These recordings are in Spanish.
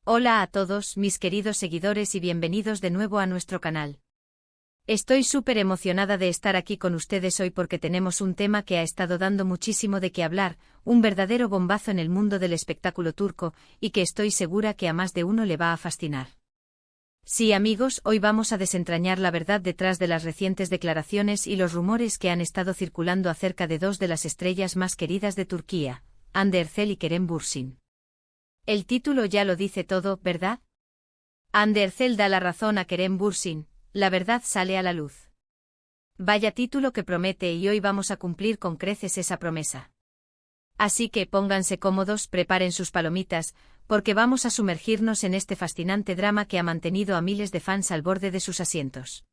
Hola a todos, mis queridos seguidores y bienvenidos de nuevo a nuestro canal. Estoy súper emocionada de estar aquí con ustedes hoy porque tenemos un tema que ha estado dando muchísimo de qué hablar, un verdadero bombazo en el mundo del espectáculo turco, y que estoy segura que a más de uno le va a fascinar. Sí, amigos, hoy vamos a desentrañar la verdad detrás de las recientes declaraciones y los rumores que han estado circulando acerca de dos de las estrellas más queridas de Turquía, Hande Erçel y Kerem Bürsin. El título ya lo dice todo, ¿verdad? Hande Erçel da la razón a Kerem Bürsin, la verdad sale a la luz. Vaya título que promete y hoy vamos a cumplir con creces esa promesa. Así que pónganse cómodos, preparen sus palomitas, porque vamos a sumergirnos en este fascinante drama que ha mantenido a miles de fans al borde de sus asientos.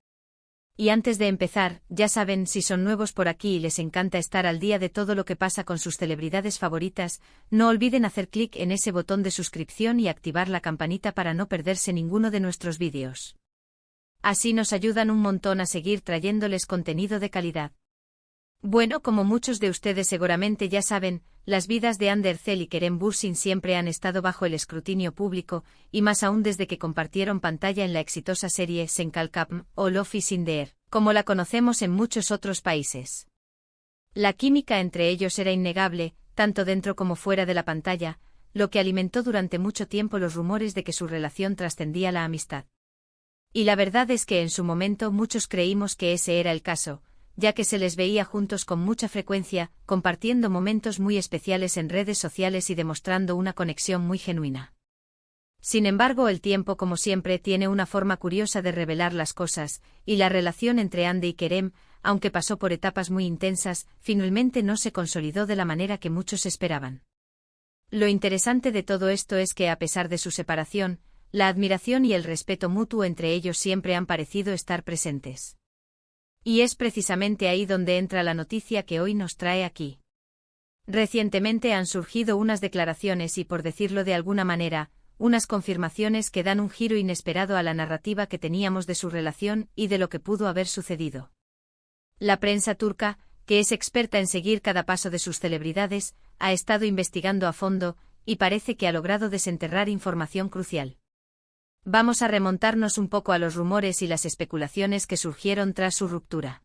Y antes de empezar, ya saben, si son nuevos por aquí y les encanta estar al día de todo lo que pasa con sus celebridades favoritas, no olviden hacer clic en ese botón de suscripción y activar la campanita para no perderse ninguno de nuestros vídeos. Así nos ayudan un montón a seguir trayéndoles contenido de calidad. Bueno, como muchos de ustedes seguramente ya saben, las vidas de Hande Erçel y Kerem Bürsin siempre han estado bajo el escrutinio público, y más aún desde que compartieron pantalla en la exitosa serie Sen Kalkapm o Love is in the Air, como la conocemos en muchos otros países. La química entre ellos era innegable, tanto dentro como fuera de la pantalla, lo que alimentó durante mucho tiempo los rumores de que su relación trascendía la amistad. Y la verdad es que en su momento muchos creímos que ese era el caso, ya que se les veía juntos con mucha frecuencia, compartiendo momentos muy especiales en redes sociales y demostrando una conexión muy genuina. Sin embargo, el tiempo, como siempre, tiene una forma curiosa de revelar las cosas, y la relación entre Hande y Kerem, aunque pasó por etapas muy intensas, finalmente no se consolidó de la manera que muchos esperaban. Lo interesante de todo esto es que, a pesar de su separación, la admiración y el respeto mutuo entre ellos siempre han parecido estar presentes. Y es precisamente ahí donde entra la noticia que hoy nos trae aquí. Recientemente han surgido unas declaraciones y, por decirlo de alguna manera, unas confirmaciones que dan un giro inesperado a la narrativa que teníamos de su relación y de lo que pudo haber sucedido. La prensa turca, que es experta en seguir cada paso de sus celebridades, ha estado investigando a fondo, y parece que ha logrado desenterrar información crucial. Vamos a remontarnos un poco a los rumores y las especulaciones que surgieron tras su ruptura.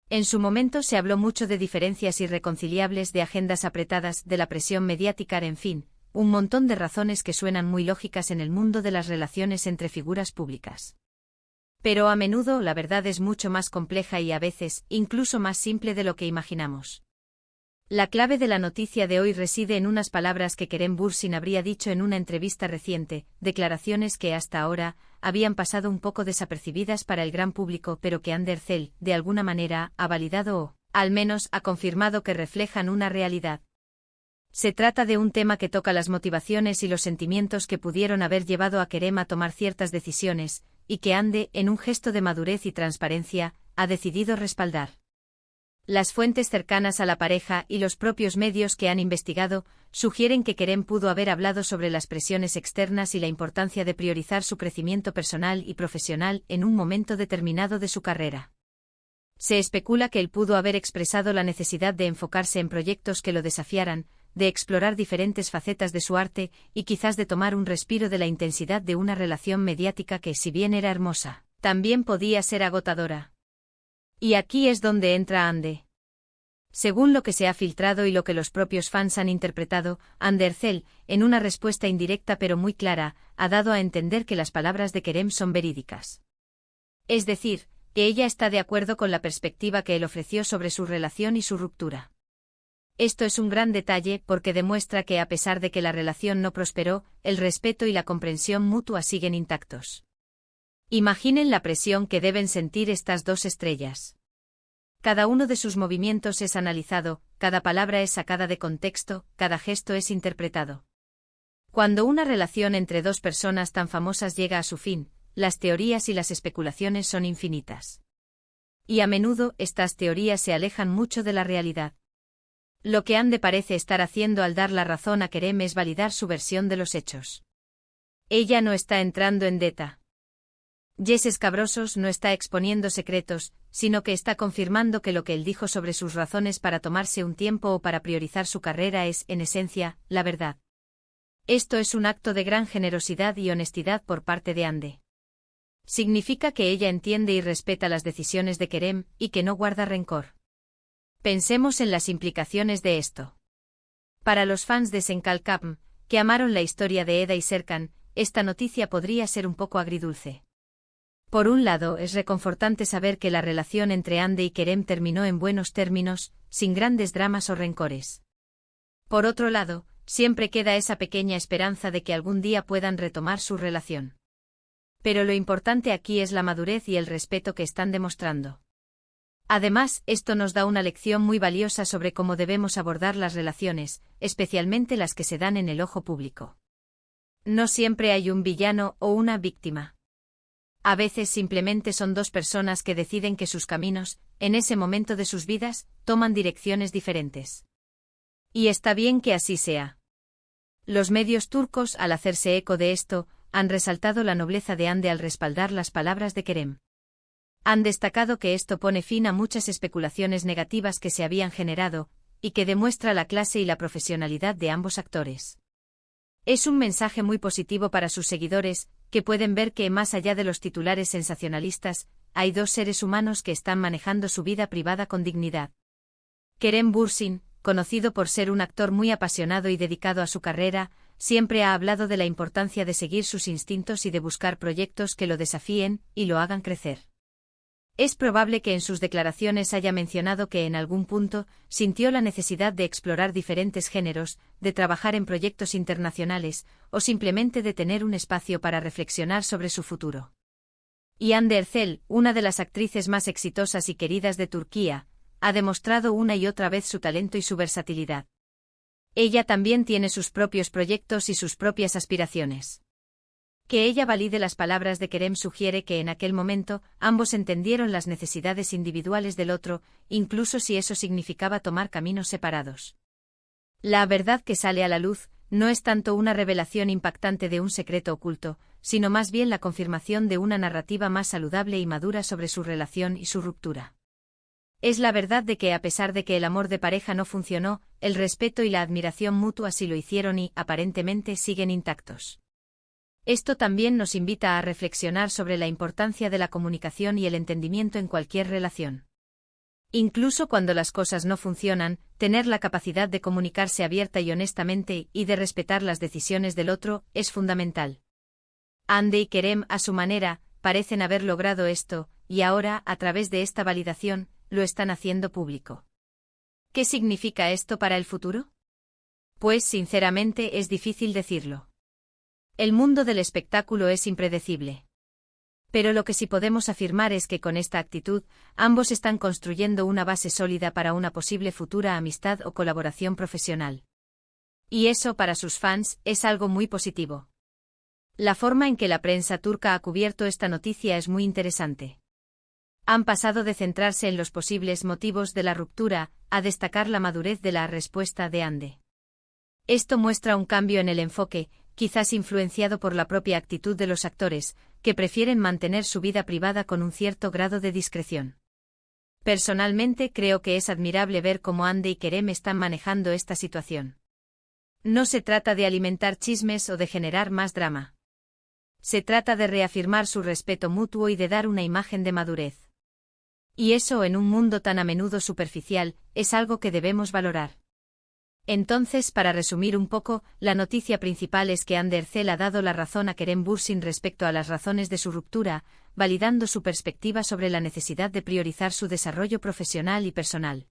En su momento se habló mucho de diferencias irreconciliables, de agendas apretadas, de la presión mediática, en fin, un montón de razones que suenan muy lógicas en el mundo de las relaciones entre figuras públicas. Pero a menudo la verdad es mucho más compleja y a veces, incluso más simple de lo que imaginamos. La clave de la noticia de hoy reside en unas palabras que Kerem Bürsin habría dicho en una entrevista reciente, declaraciones que hasta ahora habían pasado un poco desapercibidas para el gran público, pero que Hande Erçel, de alguna manera, ha validado o, al menos, ha confirmado que reflejan una realidad. Se trata de un tema que toca las motivaciones y los sentimientos que pudieron haber llevado a Kerem a tomar ciertas decisiones, y que Hande, en un gesto de madurez y transparencia, ha decidido respaldar. Las fuentes cercanas a la pareja y los propios medios que han investigado sugieren que Kerem pudo haber hablado sobre las presiones externas y la importancia de priorizar su crecimiento personal y profesional en un momento determinado de su carrera. Se especula que él pudo haber expresado la necesidad de enfocarse en proyectos que lo desafiaran, de explorar diferentes facetas de su arte y quizás de tomar un respiro de la intensidad de una relación mediática que, si bien era hermosa, también podía ser agotadora. Y aquí es donde entra Hande. Según lo que se ha filtrado y lo que los propios fans han interpretado, Hande Erçel, en una respuesta indirecta pero muy clara, ha dado a entender que las palabras de Kerem son verídicas. Es decir, que ella está de acuerdo con la perspectiva que él ofreció sobre su relación y su ruptura. Esto es un gran detalle porque demuestra que, a pesar de que la relación no prosperó, el respeto y la comprensión mutua siguen intactos. Imaginen la presión que deben sentir estas dos estrellas. Cada uno de sus movimientos es analizado, cada palabra es sacada de contexto, cada gesto es interpretado. Cuando una relación entre dos personas tan famosas llega a su fin, las teorías y las especulaciones son infinitas. Y a menudo estas teorías se alejan mucho de la realidad. Lo que Hande parece estar haciendo al dar la razón a Kerem es validar su versión de los hechos. Ella no está entrando en detalle. Escabrosos no está exponiendo secretos, sino que está confirmando que lo que él dijo sobre sus razones para tomarse un tiempo o para priorizar su carrera es, en esencia, la verdad. Esto es un acto de gran generosidad y honestidad por parte de Hande. Significa que ella entiende y respeta las decisiones de Kerem, y que no guarda rencor. Pensemos en las implicaciones de esto. Para los fans de Senkalkapm, que amaron la historia de Eda y Serkan, esta noticia podría ser un poco agridulce. Por un lado, es reconfortante saber que la relación entre Hande y Kerem terminó en buenos términos, sin grandes dramas o rencores. Por otro lado, siempre queda esa pequeña esperanza de que algún día puedan retomar su relación. Pero lo importante aquí es la madurez y el respeto que están demostrando. Además, esto nos da una lección muy valiosa sobre cómo debemos abordar las relaciones, especialmente las que se dan en el ojo público. No siempre hay un villano o una víctima. A veces simplemente son dos personas que deciden que sus caminos, en ese momento de sus vidas, toman direcciones diferentes. Y está bien que así sea. Los medios turcos, al hacerse eco de esto, han resaltado la nobleza de Hande al respaldar las palabras de Kerem. Han destacado que esto pone fin a muchas especulaciones negativas que se habían generado, y que demuestra la clase y la profesionalidad de ambos actores. Es un mensaje muy positivo para sus seguidores, que pueden ver que más allá de los titulares sensacionalistas, hay dos seres humanos que están manejando su vida privada con dignidad. Kerem Bürsin, conocido por ser un actor muy apasionado y dedicado a su carrera, siempre ha hablado de la importancia de seguir sus instintos y de buscar proyectos que lo desafíen y lo hagan crecer. Es probable que en sus declaraciones haya mencionado que en algún punto sintió la necesidad de explorar diferentes géneros, de trabajar en proyectos internacionales, o simplemente de tener un espacio para reflexionar sobre su futuro. Y Hande Erçel, una de las actrices más exitosas y queridas de Turquía, ha demostrado una y otra vez su talento y su versatilidad. Ella también tiene sus propios proyectos y sus propias aspiraciones. Que ella valide las palabras de Kerem sugiere que en aquel momento ambos entendieron las necesidades individuales del otro, incluso si eso significaba tomar caminos separados. La verdad que sale a la luz no es tanto una revelación impactante de un secreto oculto, sino más bien la confirmación de una narrativa más saludable y madura sobre su relación y su ruptura. Es la verdad de que a pesar de que el amor de pareja no funcionó, el respeto y la admiración mutua sí lo hicieron y, aparentemente, siguen intactos. Esto también nos invita a reflexionar sobre la importancia de la comunicación y el entendimiento en cualquier relación. Incluso cuando las cosas no funcionan, tener la capacidad de comunicarse abierta y honestamente y de respetar las decisiones del otro es fundamental. Hande y Kerem, a su manera, parecen haber logrado esto, y ahora, a través de esta validación, lo están haciendo público. ¿Qué significa esto para el futuro? Pues sinceramente es difícil decirlo. El mundo del espectáculo es impredecible. Pero lo que sí podemos afirmar es que con esta actitud, ambos están construyendo una base sólida para una posible futura amistad o colaboración profesional. Y eso para sus fans es algo muy positivo. La forma en que la prensa turca ha cubierto esta noticia es muy interesante. Han pasado de centrarse en los posibles motivos de la ruptura, a destacar la madurez de la respuesta de Hande. Esto muestra un cambio en el enfoque, quizás influenciado por la propia actitud de los actores, que prefieren mantener su vida privada con un cierto grado de discreción. Personalmente creo que es admirable ver cómo Hande y Kerem están manejando esta situación. No se trata de alimentar chismes o de generar más drama. Se trata de reafirmar su respeto mutuo y de dar una imagen de madurez. Y eso en un mundo tan a menudo superficial, es algo que debemos valorar. Entonces, para resumir un poco, la noticia principal es que Hande Erçel ha dado la razón a Kerem Bürsin respecto a las razones de su ruptura, validando su perspectiva sobre la necesidad de priorizar su desarrollo profesional y personal.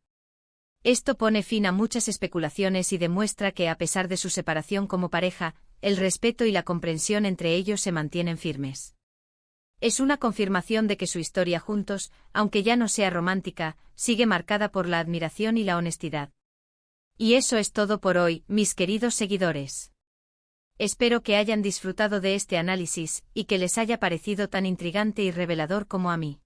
Esto pone fin a muchas especulaciones y demuestra que a pesar de su separación como pareja, el respeto y la comprensión entre ellos se mantienen firmes. Es una confirmación de que su historia juntos, aunque ya no sea romántica, sigue marcada por la admiración y la honestidad. Y eso es todo por hoy, mis queridos seguidores. Espero que hayan disfrutado de este análisis, y que les haya parecido tan intrigante y revelador como a mí.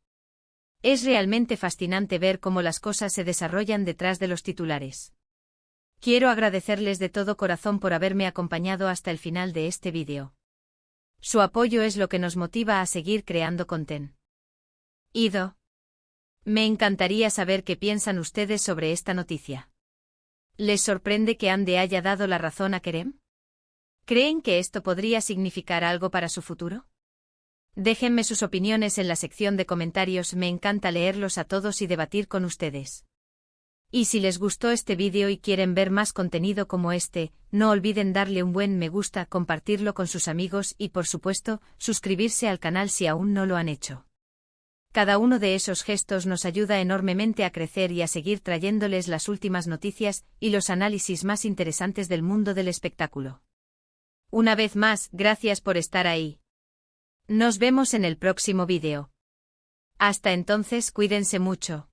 Es realmente fascinante ver cómo las cosas se desarrollan detrás de los titulares. Quiero agradecerles de todo corazón por haberme acompañado hasta el final de este vídeo. Su apoyo es lo que nos motiva a seguir creando contenido. Me encantaría saber qué piensan ustedes sobre esta noticia. ¿Les sorprende que Hande haya dado la razón a Kerem? ¿Creen que esto podría significar algo para su futuro? Déjenme sus opiniones en la sección de comentarios, me encanta leerlos a todos y debatir con ustedes. Y si les gustó este vídeo y quieren ver más contenido como este, no olviden darle un buen me gusta, compartirlo con sus amigos y por supuesto, suscribirse al canal si aún no lo han hecho. Cada uno de esos gestos nos ayuda enormemente a crecer y a seguir trayéndoles las últimas noticias y los análisis más interesantes del mundo del espectáculo. Una vez más, gracias por estar ahí. Nos vemos en el próximo vídeo. Hasta entonces, cuídense mucho.